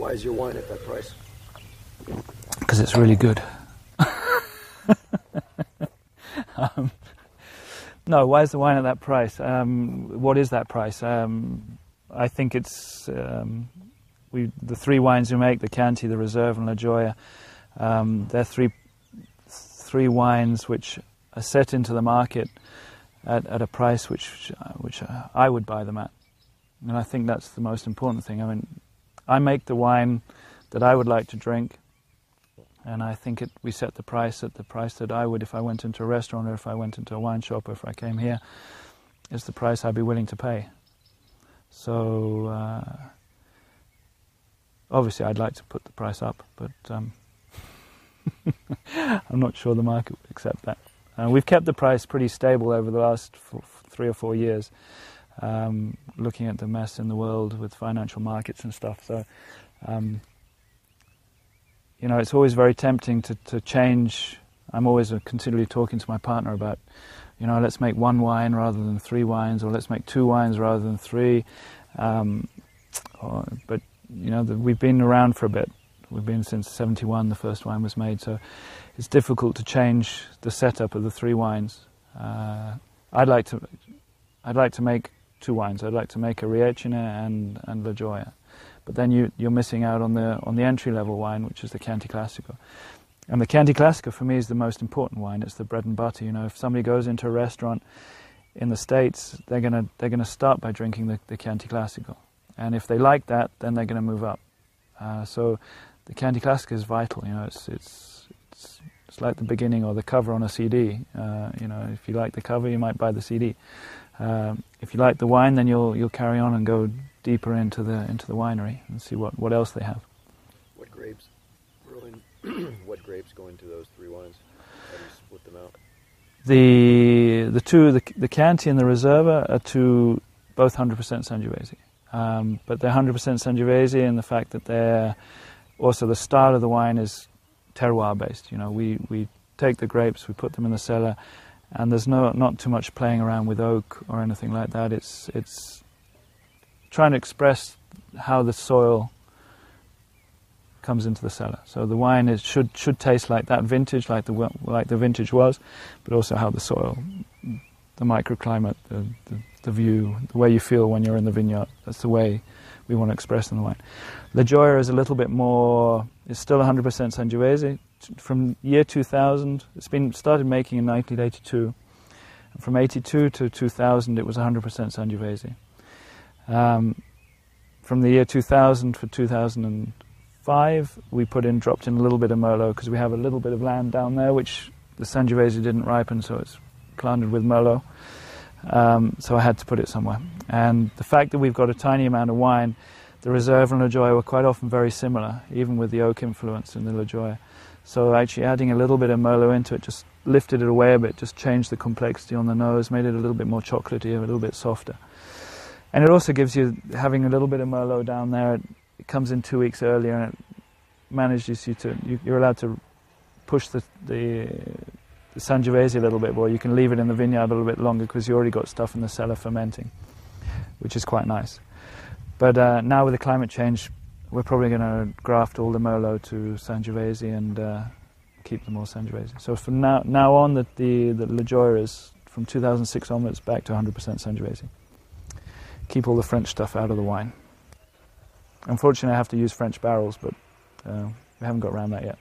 Why is your wine at that price? Because it's really good. No, why is the wine at that price? What is that price? I think it's the three wines we make, the Chianti, the Reserve, and La Gioia. They're three wines which are set into the market at a price which I would buy them at, and I think that's the most important thing. I mean, I make the wine that I would like to drink, and I think we set the price at the price that I would if I went into a restaurant or if I went into a wine shop or if I came here. It's the price I'd be willing to pay. So obviously I'd like to put the price up, but I'm not sure the market would accept that. We've kept the price pretty stable over the last 3 or 4 years, looking at the mess in the world with financial markets and stuff. So you know, it's always very tempting to change. I'm always continually talking to my partner about, you know, let's make one wine rather than 3 wines, or let's make 2 wines rather than 3. But, you know, we've been around for a bit. We've been since '71, the first wine was made, so it's difficult to change the setup of the 3 wines. I'd like to make 2 wines. I'd like to make a Riecine and La Gioia. But then you're missing out on the entry-level wine, which is the Chianti Classico. And the Chianti Classico for me is the most important wine. It's the bread and butter. You know, if somebody goes into a restaurant in the States, they're gonna start by drinking the Chianti Classico, and if they like that, then they're gonna move up. So the Chianti Classico is vital. You know, it's like the beginning or the cover on a CD. You know, if you like the cover, you might buy the CD. If you like the wine, then you'll carry on and go deeper into the winery and see what else they have. What grapes what grapes go into those 3 wines? How do you split them out? The Chianti and the Reserva are both 100% Sangiovese, but they're 100% Sangiovese in the fact that they're also, the style of the wine is terroir based. You know, we take the grapes, we put them in the cellar, and there's not too much playing around with oak or anything like that. It's trying to express how the soil comes into the cellar. So the wine should taste like that vintage, like the vintage was, but also how the soil, the microclimate, the view, the way you feel when you're in the vineyard. That's the way we want to express in the wine. La Gioia is a little bit more. It's still 100% Sangiovese. From year 2000, it's been started making in 1982. And from 82 to 2000, it was 100% Sangiovese. From the year 2000 for 2005, we dropped in a little bit of Merlot because we have a little bit of land down there which the Sangiovese didn't ripen, so it's planted with Merlot. So I had to put it somewhere. And the fact that we've got a tiny amount of wine, the Reserve and La Gioia were quite often very similar, even with the oak influence in the La Gioia. So actually adding a little bit of Merlot into it just lifted it away a bit, just changed the complexity on the nose, made it a little bit more chocolatey, a little bit softer. And it also gives you, having a little bit of Merlot down there, it comes in 2 weeks earlier, and it manages you're allowed to push the Sangiovese a little bit more. You can leave it in the vineyard a little bit longer because you already got stuff in the cellar fermenting, which is quite nice. But now with the climate change, we're probably going to graft all the Merlot to Sangiovese and keep them all Sangiovese. So from now on, the La Gioia is, from 2006 onwards, back to 100% Sangiovese. Keep all the French stuff out of the wine. Unfortunately, I have to use French barrels, but we haven't got around that yet.